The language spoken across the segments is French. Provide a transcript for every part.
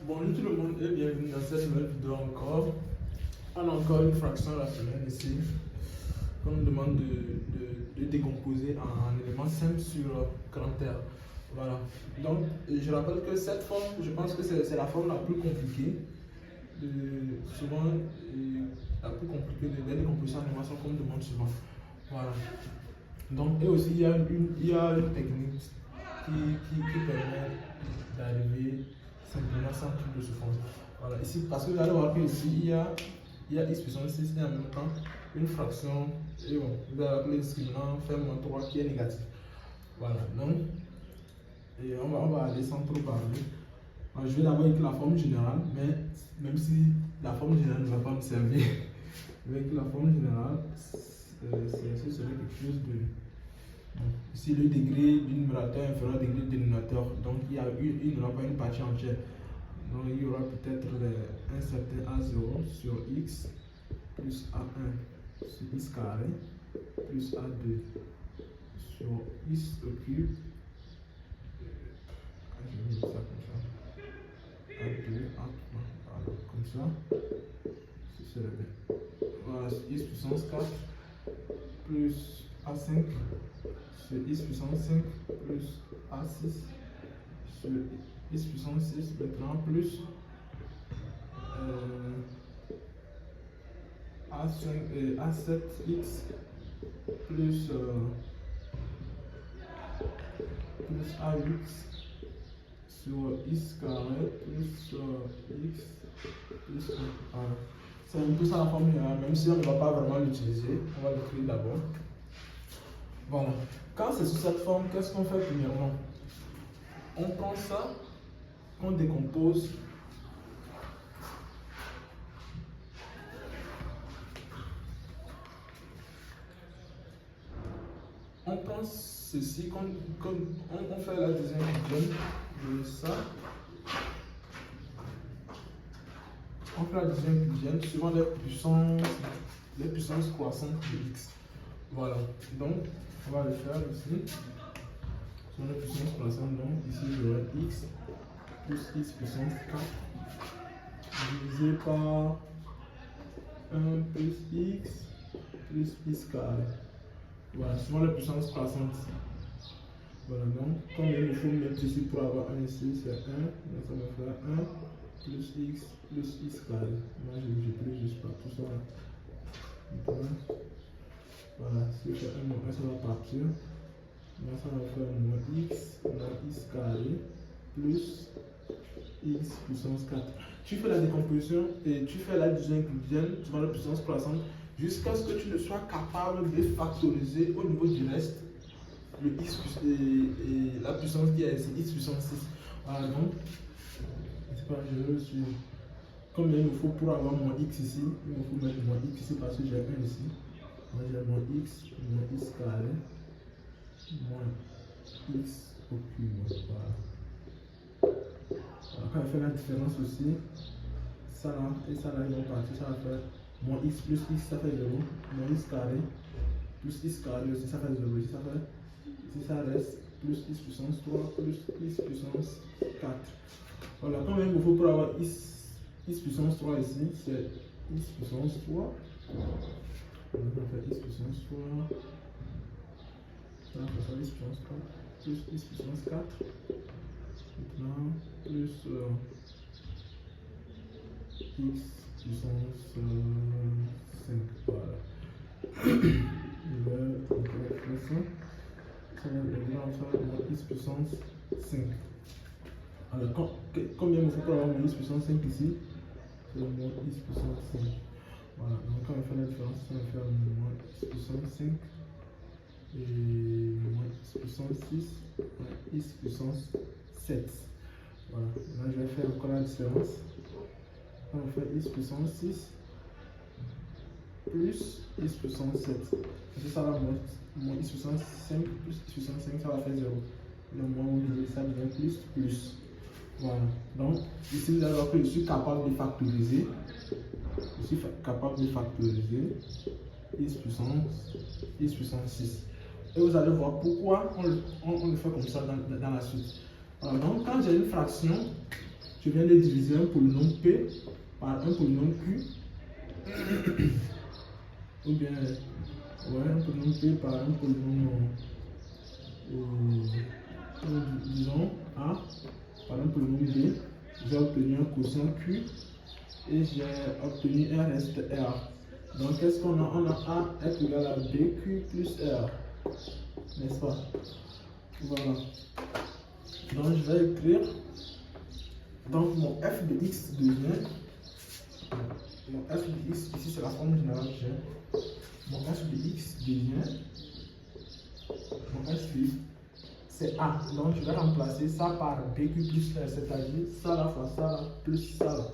Bonjour tout le monde et bienvenue dans cette nouvelle vidéo encore. On a encore une fraction rationnelle ici qu'on nous demande de décomposer en éléments simples sur grand R. Voilà. Donc je rappelle que cette forme, je pense que c'est la forme la plus compliquée. Souvent la plus compliquée des décompositions en éléments qu'on me demande souvent. Voilà. Donc, et aussi il y a une technique qui permet d'arriver simplement sans tout de ce fond. Voilà, ici, parce que vous allez voir que ici, il y a x puissance 6 et en même temps une fraction, et bon, vous allez appeler le discriminant fait moins 3 qui est négatif. Voilà, donc, et on va aller sans trop parler. Alors, je vais d'abord écrire la forme générale, mais même si la forme générale ne va pas me servir, je vais écrire la forme générale, ce serait quelque chose de... Ici, le degré du numérateur est inférieur au degré du dénominateur, donc il n'y aura pas une partie entière. Donc il y aura peut-être un certain A0 sur x plus A1 sur x carré plus A2 sur x au cube. Je vais mettre ça comme ça. A2, A3, voilà, comme ça. Ce serait bien. Voilà, x puissance 4 plus A5 sur x puissance 5 plus A6 sur x puissance 6 maintenant plus A7x plus A8 sur x carré plus x plus 1. Voilà. C'est un peu ça la formule, même si on ne va pas vraiment l'utiliser, on va l'écrire d'abord. Voilà. Quand c'est sous cette forme, qu'est-ce qu'on fait premièrement? On prend ça, on décompose. On prend ceci, on fait la deuxième division de ça. On fait la deuxième division suivant les puissances croissantes de x. Voilà. Donc, on va le faire ici. Sur les puissances croissantes, donc ici j'aurai x plus x puissance 4 divisé par 1 plus x carré. Voilà, suivant la puissance croissante. Voilà, donc, comme il faut mettre ici pour avoir 1 ici, c'est 1. Donc, ça va faire 1 plus x carré. Moi, je multiplie juste par tout ça. Maintenant, voilà, si je fais 1 moins 1, ça va partir. Là, ça va faire moins x carré plus x puissance 4. Tu fais la décomposition et tu fais la division inclusive devant la puissance croissante jusqu'à ce que tu ne sois capable de factoriser au niveau du reste le x et la puissance qui est ici, x puissance 6. Voilà, donc, c'est pas je suis. Comme il me faut pour avoir mon x ici, il me faut mettre mon x ici parce que j'ai 1 ici. Moi j'ai mon x carré moins x au cube. Voilà. Alors, quand on fait la différence aussi, ça là et ça là, ils vont partir, ça va faire moins x plus x, ça fait 0, moins x carré plus x carré aussi, ça fait 0, ici ça fait, ici ça reste plus x puissance 3 plus x puissance 4. Voilà, quand même il faut pour avoir x puissance 3 ici, c'est x puissance 3. On va faire x puissance 3. Ça va faire x puissance 3 plus x puissance 4. Maintenant, plus x puissance 5. Voilà. Je vais encore faire ça. Ça va faire x puissance 5. Alors, combien il faut pour avoir mon x puissance 5 ici? C'est mon x puissance 5. Voilà, donc quand on fait la différence, ça va faire moins x puissance 5 et moins x puissance 6, moins x puissance 7. Voilà, là je vais faire encore la différence. On va faire x puissance 6 plus x puissance 7. Et ça va moins x puissance 5 plus x puissance 5, ça va faire 0. Le moins au milieu, ça devient plus. Voilà, donc ici vous allez voir que je suis capable de factoriser. Je suis capable de factoriser x puissance 6. Et vous allez voir pourquoi on le fait comme ça dans la suite. Alors, donc quand j'ai une fraction, je viens de diviser un polynôme P par un polynôme Q. Ou bien, ouais, un polynôme P par un polynôme, disons, A par un polynôme B. J'ai obtenu un quotient Q et j'ai obtenu un reste R. Donc, qu'est-ce qu'on a? On a A est égal à BQ plus R. N'est-ce pas? Voilà. Donc, je vais écrire. Donc, mon f de x devient. Mon f de x, ici c'est la forme générale que j'ai. Mon f de x devient. Mon f de x, c'est A. Donc, je vais remplacer ça par BQ plus R, c'est-à-dire ça là fois ça là plus ça là.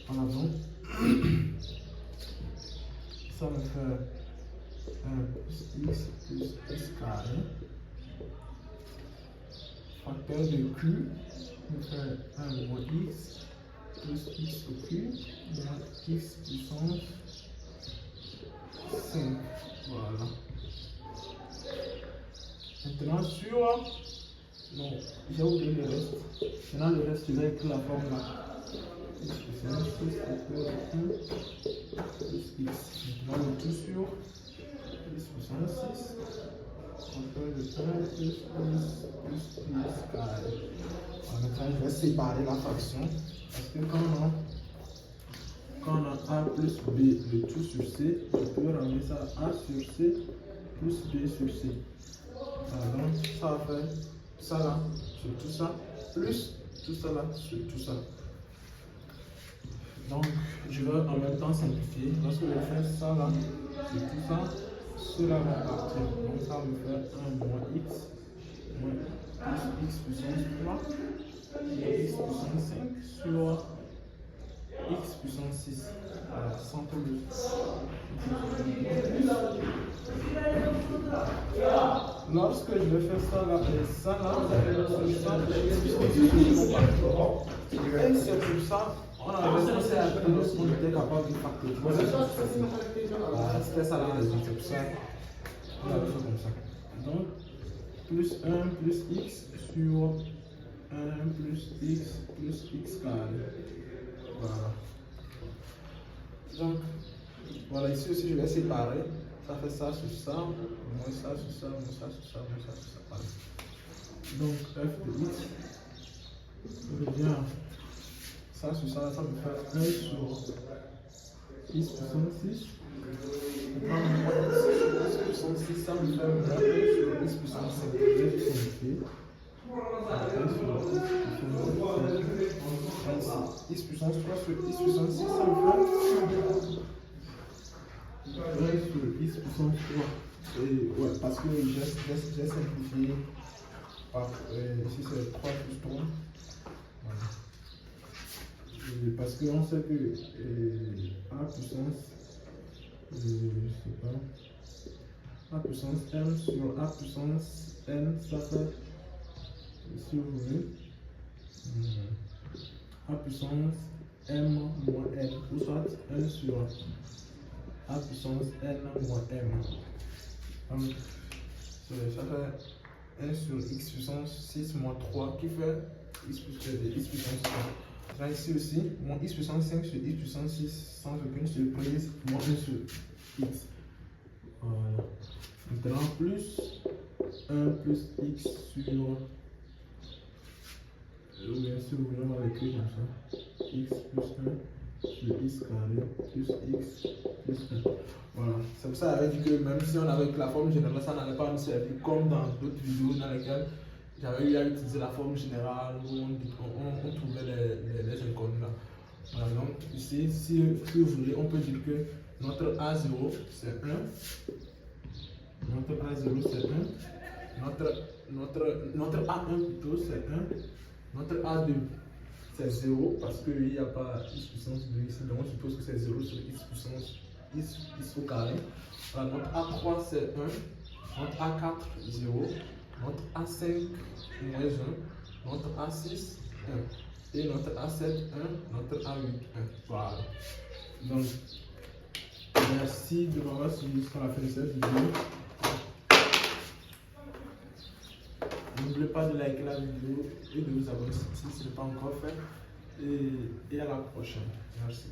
Voilà, donc. Ça me fait 1 plus x plus s carré. Facteur de q me fait 1 moins x plus x au q moins x puissance 5. Voilà. Maintenant sur. Non, j'ai oublié le reste. Maintenant le reste, je vais écrire la forme là. X puissance 6 facteur de 1 plus x. Maintenant le tout sur x puissance 6. Facteur de 1 plus x carré. Maintenant, je vais séparer la fraction parce que quand on a A plus B, le tout sur C, je peux ramener ça à A sur C plus B sur C. Alors, donc, ça va faire ça là sur tout ça, plus tout ça là sur tout ça. Donc, je vais en même temps simplifier. Lorsque je fais ça là sur tout ça, cela va partir. Donc, ça me fait 1 moins x moins plus x puissance 3 et x puissance 5 sur x puissance 6. Voilà, sans problème. Lorsque je vais faire ça là et ça là, et c'est pour ça, on avait pensé à peu lorsqu'on était capable de factoriser. C'était ça la raison, c'est pour ça on avait fait comme ça. Donc, plus 1 plus x sur 1 plus x carré. Voilà. Donc, voilà, ici aussi je vais séparer. Ça fait ça sur ça, moins ça sur ça, moins ça sur ça, moins ça sur ça. Voilà. Donc, f de x revient ça sur ça, ça me fait 1 sur x puissance 6. Maintenant, x puissance 6, ça me fait 1 sur x puissance 5. Je vais simplifier. X puissance 3 sur x puissance 6, ça me fait 1 sur x puissance 3. Et ouais, parce que j'ai simplifié par ici c'est 3 plus 3. Voilà. Et parce qu'on sait que A puissance, je sais pas, A puissance m sur A puissance n, ça fait, si vous voulez, A puissance m moins n, ou soit 1 sur A puissance n moins m. Donc, ça fait 1 sur x puissance 6 moins 3 qui fait x puissance 3. Là, ici aussi, moins x puissance 5 sur x puissance 6 sans aucune surprise, moins 1 sur x. Voilà. Maintenant, plus 1 plus x sur. Ou bien sûr, vous voulez, on va l'écrire comme ça. X plus 1 sur x carré plus x plus 1. Voilà. C'est pour ça que j'avais dit que même si on avait la forme générale, ça n'allait pas nous servir comme dans d'autres vidéos dans lesquelles j'avais eu à utiliser la forme générale où on trouvait les inconnus là. Voilà, donc ici, si vous voulez, on peut dire que notre A0 c'est 1. Notre A0 c'est 1. Notre A1 plutôt c'est 1. Notre A2 c'est 0 parce qu'il n'y a pas x puissance 2 ici, donc je suppose que c'est 0 sur x puissance x au carré. Voilà, notre A3 c'est 1. Notre A4 0. Notre A5 moins 1, notre A6 1 et notre A7 1, notre A8 1. Voilà. Donc, merci de m'avoir suivi jusqu'à la fin de cette vidéo. N'oubliez pas de liker la vidéo et de vous abonner si ce n'est pas encore fait. et à la prochaine. Merci.